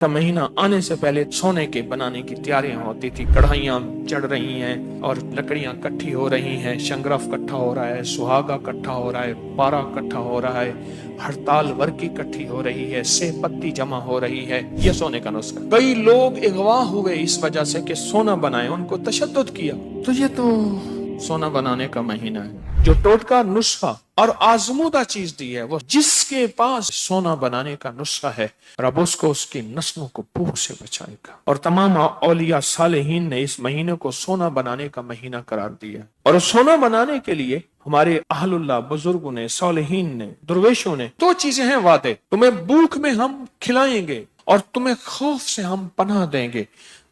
का महीना आने से पहले सोने के बनाने की तैयारियां होती थी। कढ़ाइयां चढ़ रही हैं और लकड़ियां इकट्ठी हो रही हैं, शंगरफ इकट्ठा हो रहा है, सुहागा इकट्ठा हो रहा है, पारा इकट्ठा हो रहा है, हड़ताल वर्की इकट्ठी हो रही है, सेब पत्ती जमा हो रही है। यह सोने का नुस्खा। कई लोग अगवा हुए इस वजह से कि सोना बनाए, उनको तशद्दुद किया। तो ये तो सोना बनाने का महीना है। जो टोटका नुस्खा और आजमूदा चीज दी है, वो जिसके पास सोना बनाने का नुस्खा है, रब उसको उसकी नस्लों को भूख से बचाएगा। और तमाम औलिया सालेहीन ने इस महीने को सोना बनाने का महीना करार दिया। और सोना बनाने के लिए हमारे अहलुल्लाह बुजुर्गों ने, सालेहीन ने, दुर्वेशों ने दो चीजें हैं वादे। तुम्हें भूख में हम खिलाएंगे और तुम्हें खौफ से हम पनाह देंगे।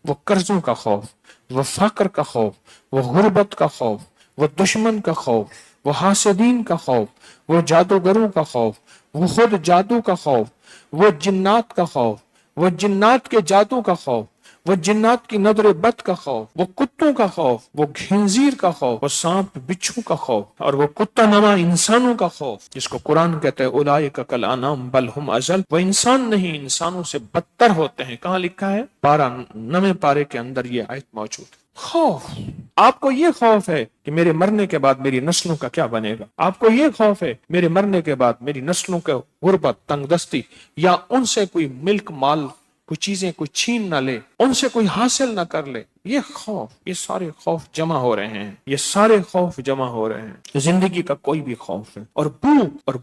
वो कर्जों का खौफ, वो फक्र का खौफ, वो गुर्बत का खौफ, वो दुश्मन का खौफ, वो हासिदीन का खौफ, वो जादूगरों का खौफ, वो खुद जादू का खौफ, वो जिन्नात का खौफ, वो जिन्नात के जादू का खौफ, वो जिन्नात की नजर बद का खौफ, वो कुत्तों का खौफ, वो खिंजीर का खौफ, वो सांप बिच्छू का खौफ, और वो कुत्ता नमा इंसानों का खौफ, जिसको कुरान कहते हैं उलाइका कल अनाम बल हुम अजल। वो इंसान नहीं, इंसानों से बदतर होते हैं। कहाँ लिखा है? 9वें पारे के अंदर ये आयत मौजूद है। खौफ, आपको ये खौफ है कि मेरे मरने के बाद मेरी नस्लों का क्या बनेगा? आपको ये खौफ है मेरे मरने के बाद मेरी नस्लों का गुर्बत, तंगदस्ती, या उनसे कोई मिल्क माल, कोई चीजें कोई छीन ना ले, उनसे कोई हासिल ना कर ले। ये खौफ, ये सारे खौफ जमा हो रहे हैं, ये सारे खौफ जमा हो रहे हैं। जिंदगी का कोई भी खौफ है। और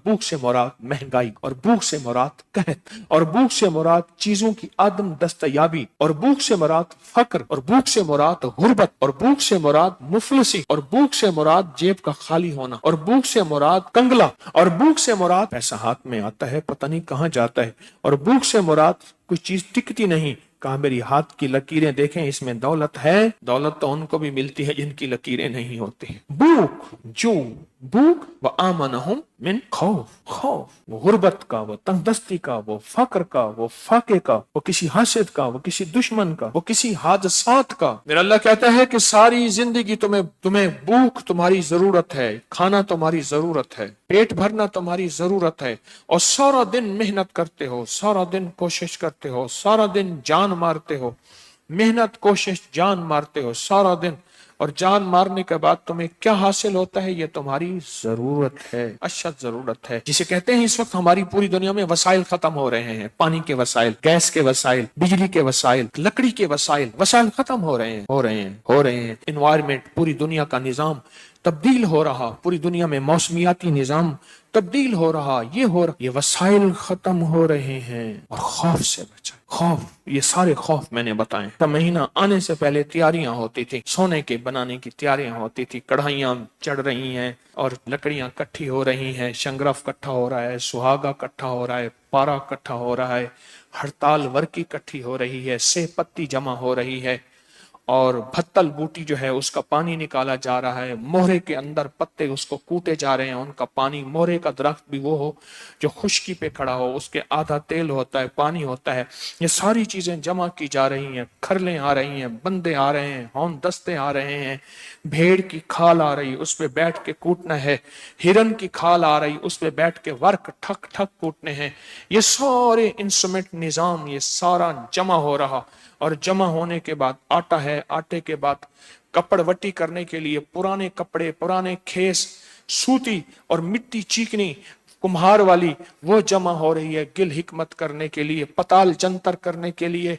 भूख से मुराद महंगाई, और भूख से मुराद कहत, और भूख से मुराद चीजों की आदम दस्तयाबी, और भूख से मुराद फक्र, और भूख से मुराद गुर्बत, और भूख से मुराद मुफलिसी, और भूख से मुराद जेब का खाली होना, और भूख से मुराद कंगला, और भूख से मुराद पैसा हाथ में आता है पता नहीं कहाँ जाता है, और भूख से मुराद कोई चीज टिकती नहीं। कहा मेरी हाथ की लकीरें देखें, इसमें दौलत है। दौलत तो उनको भी मिलती है जिनकी लकीरें नहीं होती। भूख, जो भूख, व आमनहुम मिन खौफ, खौफ वो गुर्बत का, वो तंगदस्ती का, वो फक्र का, वो फाके का, वो किसी हासिद का, वो किसी दुश्मन का, वो किसी हादसात का। मेरा अल्लाह कहता है कि सारी जिंदगी तुम्हें भूख तुम्हारी जरूरत है, खाना तुम्हारी जरूरत है, पेट भरना तुम्हारी जरूरत है, और सारा दिन मेहनत करते हो, सारा दिन कोशिश करते हो, सारा दिन जान मारते हो, मेहनत कोशिश जान मारते हो सारा दिन, और जान मारने के बाद तुम्हें क्या हासिल होता है? ये तुम्हारी जरूरत है, अशद जरूरत है, जिसे कहते हैं इस वक्त हमारी पूरी दुनिया में वसाइल खत्म हो रहे हैं। पानी के वसाइल, गैस के वसाइल, बिजली के वसाइल, लकड़ी के वसाइल खत्म हो रहे हैं। एनवायरमेंट, पूरी दुनिया का निजाम तब्दील हो रहा, पूरी दुनिया में मौसमियाती निजाम तब्दील हो रहा, ये वसाइल खत्म हो रहे हैं। और खौफ से बचा, खौफ, ये सारे खौफ मैंने बताए। का महीना आने से पहले तैयारियां होती थी, सोने के बनाने की तैयारियां होती थी। कढ़ाइयां चढ़ रही हैं और लकड़ियां इकट्ठी हो रही हैं, शंगरफ इकट्ठा हो रहा है, सुहागा इकट्ठा हो रहा है, पारा इकट्ठा हो रहा है, हड़ताल वर्की इकट्ठी हो रही है, सेब पत्ती जमा हो रही है, और भत्तल बूटी जो है उसका पानी निकाला जा रहा है। मोहरे के अंदर पत्ते उसको कूटे जा रहे हैं, उनका पानी, मोहरे का दरख्त भी वो हो जो खुश्की पे खड़ा हो, उसके आधा तेल होता है, पानी होता है। ये सारी चीजें जमा की जा रही हैं, खरलें आ रही हैं, बंदे आ रहे हैं, हौन दस्ते आ रहे हैं, भेड़ की खाल आ रही, उस पे बैठ के कूटना है, हिरन की खाल आ रही, उस पे बैठ के वर्क ठक ठक कूटने हैं। ये सारे इंस्ट्रूमेंट निजाम, ये सारा जमा हो रहा, और जमा होने के बाद आटा है, आटे के बाद कपड़ वट्टी करने के लिए पुराने कपड़े, पुराने खेस, सूती और मिट्टी चीकनी कुम्हार वाली वो जमा हो रही है। गिल हिकमत करने के लिए, पताल जंतर करने के लिए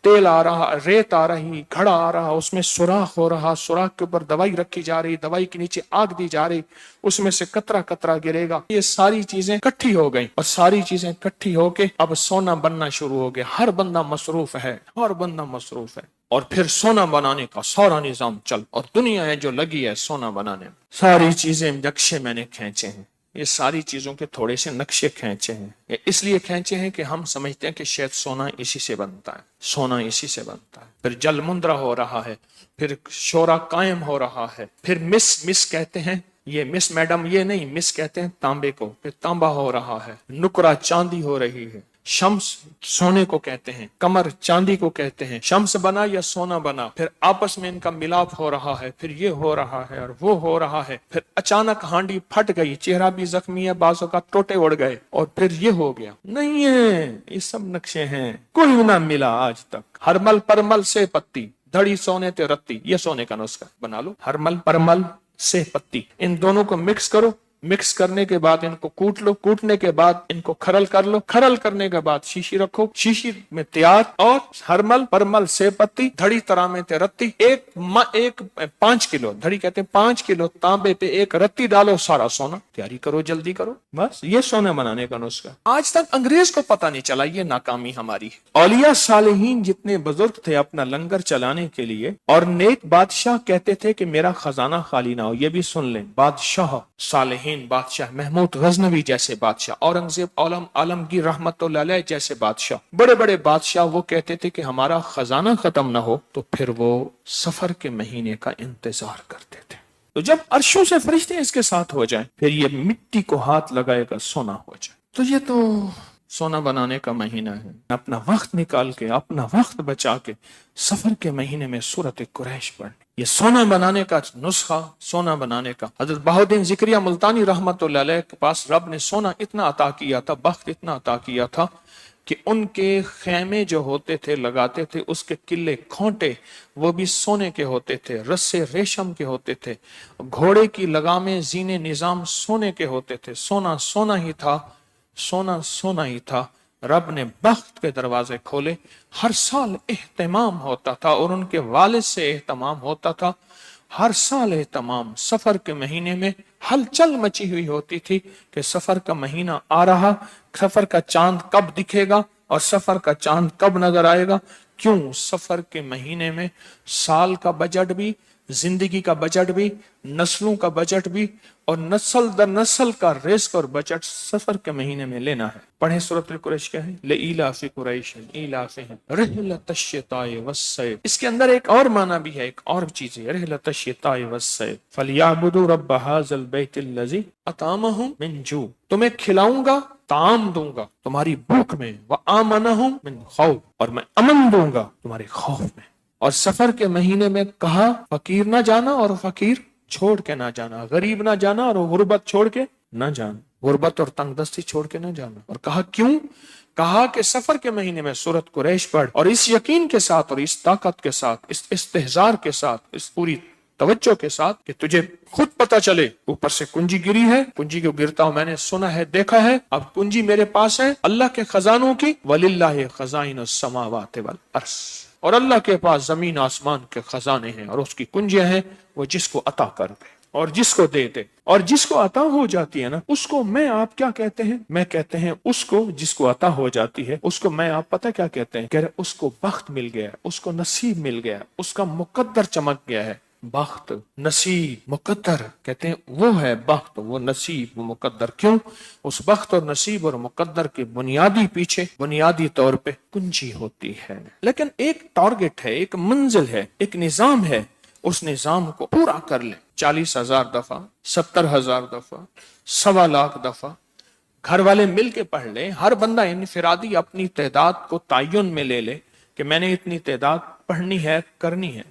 तेल आ रहा, रेत आ रही, घड़ा आ रहा, उसमें सुराख हो रहा, सुराख के ऊपर दवाई रखी जा रही, दवाई के नीचे आग दी जा रही, उसमें से कतरा कतरा गिरेगा। ये सारी चीजें इकट्ठी हो गई, और सारी चीजें इकट्ठी होके अब सोना बनना शुरू हो गया। हर बंदा मसरूफ है, हर बंदा मसरूफ है। और फिर सोना बनाने का सारा निजाम चल, और दुनिया है जो लगी है सोना बनाने में। सारी चीजें नक्शे मैंने खींचे हैं, ये सारी चीजों के थोड़े से नक्शे खींचे हैं। ये इसलिए खींचे हैं कि हम समझते हैं कि शायद सोना इसी से बनता है, सोना इसी से बनता है। फिर जल मुंद्रा हो रहा है, फिर शोरा कायम हो रहा है, फिर मिस कहते हैं, ये मिस मैडम ये नहीं, मिस कहते हैं तांबे को, फिर तांबा हो रहा है, नुकरा चांदी हो रही है, शम्स सोने को कहते हैं, कमर चांदी को कहते हैं। शम्स बना या सोना बना, फिर आपस में इनका मिलाप हो रहा है, फिर ये हो रहा है और वो हो रहा है, फिर अचानक हांडी फट गई, चेहरा भी जख्मी है, बाजों का टोटे उड़ गए, और फिर ये हो गया। नहीं है, ये सब नक्शे हैं, कोई ना मिला आज तक। हरमल परमल से पत्ती, धड़ी सोने ते रत्ती, ये सोने का नुस्खा बना लो। हरमल परमल से पत्ती, इन दोनों को मिक्स करो, मिक्स करने के बाद इनको कूट लो, कूटने के बाद इनको खरल कर लो, खरल करने के बाद शीशी रखो, शीशी में तैयार। और हरमल परमल से पत्ती, धड़ी तरा में ते रत्ती, एक 5 किलो, धड़ी कहते हैं 5 किलो तांबे पे एक रत्ती डालो, सारा सोना। तैयारी करो, जल्दी करो, बस ये सोना बनाने का नुस्खा। आज तक अंग्रेज को पता नहीं चला, ये नाकामी हमारी है। औलिया सालेहीन जितने बुजुर्ग थे अपना लंगर चलाने के लिए, और नेक बादशाह कहते थे कि मेरा खजाना खाली ना हो। ये भी सुन लें, बादशाह सालेहीन बादशाह, महमूद गजनवी जैसे बादशाह, औरंगजेब आलमगीर रहमतुल्लाह अलैह जैसे बादशाह, बड़े बड़े बादशाह, वो कहते थे कि हमारा खजाना खत्म ना हो तो फिर वो सफर के महीने का इंतजार करते थे। तो जब अर्शों से फरिश्ते इसके साथ हो जाए, फिर ये मिट्टी को हाथ लगाएगा, सोना हो जाए। तो ये तो सोना बनाने का महीना है। अपना वक्त निकाल के, अपना वक्त बचा के सफर के महीने में सूरत कुरैश पढ़नी, ये सोना बनाने का नुस्खा, सोना बनाने का। हजरत बहाउद्दीन ज़िक्रिया मुल्तानी रहमतुल्लाह अलैह के पास रब ने सोना इतना अता किया था, बख्त इतना अता किया था कि उनके खेमे जो होते थे, लगाते थे, उसके किले खोंटे वो भी सोने के होते थे, रस्से रेशम के होते थे, घोड़े की लगामें जीने निजाम सोने के होते थे। सोना सोना ही था, सोना सोना ही था। रब ने बख्त के दरवाजे खोले, हर साल एहतमाम होता था, और उनके वालिद से एहतमाम होता था। हर साल एहतमाम, सफर के महीने में हलचल मची हुई होती थी कि सफर का महीना आ रहा, सफर का चांद कब दिखेगा और सफर का चांद कब नजर आएगा। क्यों? सफर के महीने में साल का बजट भी, जिंदगी का बजट भी, नस्लों का बजट भी, और नस्ल दर नस्ल का रिस्क और बजट सफर के महीने में लेना है। पढ़े सूरत कुरैश क्या है, लेइलाफि कुरैश इलाफिहिम रिहलतश शिताए वस्सैफ। इसके अंदर एक और माना भी है, एक और चीज है, रिहलतश शिताए वस्सैफ फलियअबुदू रब्ब हाज़ल बैतिल्लज़ी अतामहुम मिन जू। तुम्हें खिलाऊंगा, ताम दूंगा तुम्हारी भूख में, व आमनहुम मिन खौफ, और मैं अमन दूंगा तुम्हारे खौफ में। और सफर के महीने में कहा फकीर ना जाना और फकीर छोड़ के ना जाना, गरीब ना जाना और गुर्बत छोड़ के ना जाना, गुर्बत और तंगदस्ती छोड़ के ना जाना। और कहा क्यों? कहा कि सफर के महीने में सूरत कुरैश पढ़, और इस यकीन के साथ और इस ताकत के साथ, इस इस्तेहजार के साथ, इस पूरी तवज्जो के साथ कि तुझे खुद पता चले ऊपर से कुंजी गिरी है, कुंजी को गिरता हूं मैंने सुना है, देखा है, अब कुंजी मेरे पास है अल्लाह के खजानों की। वलिल्लाहि खजाइनुस समावाति वल अर्श, और अल्लाह के पास जमीन आसमान के खजाने हैं, और उसकी कुंजियां हैं, वो जिसको अता कर दे और जिसको दे दे। और जिसको अता हो जाती है ना, उसको मैं आप क्या कहते हैं? मैं कहते हैं उसको जिसको अता हो जाती है, उसको मैं आप पता क्या कहते हैं? कह रहे उसको बख्त मिल गया, उसको नसीब मिल गया, उसका मुकद्दर चमक गया है। बख्त, नसीब, मुकद्दर कहते हैं वो है बख्त, वो नसीब, वो मुकद्दर। क्यों? उस बख्त और नसीब और मुकद्दर के बुनियादी पीछे, बुनियादी तौर पे कुंजी होती है। लेकिन एक टारगेट है, एक मंजिल है, एक निजाम है। उस निजाम को पूरा कर ले 40,000 दफा, 70,000 दफा, 1.25 लाख दफा, घर वाले मिल के पढ़ ले, हर बंदा इनफिरादी अपनी तादाद को तायुन में ले ले कि मैंने इतनी तादाद पढ़नी है, करनी है।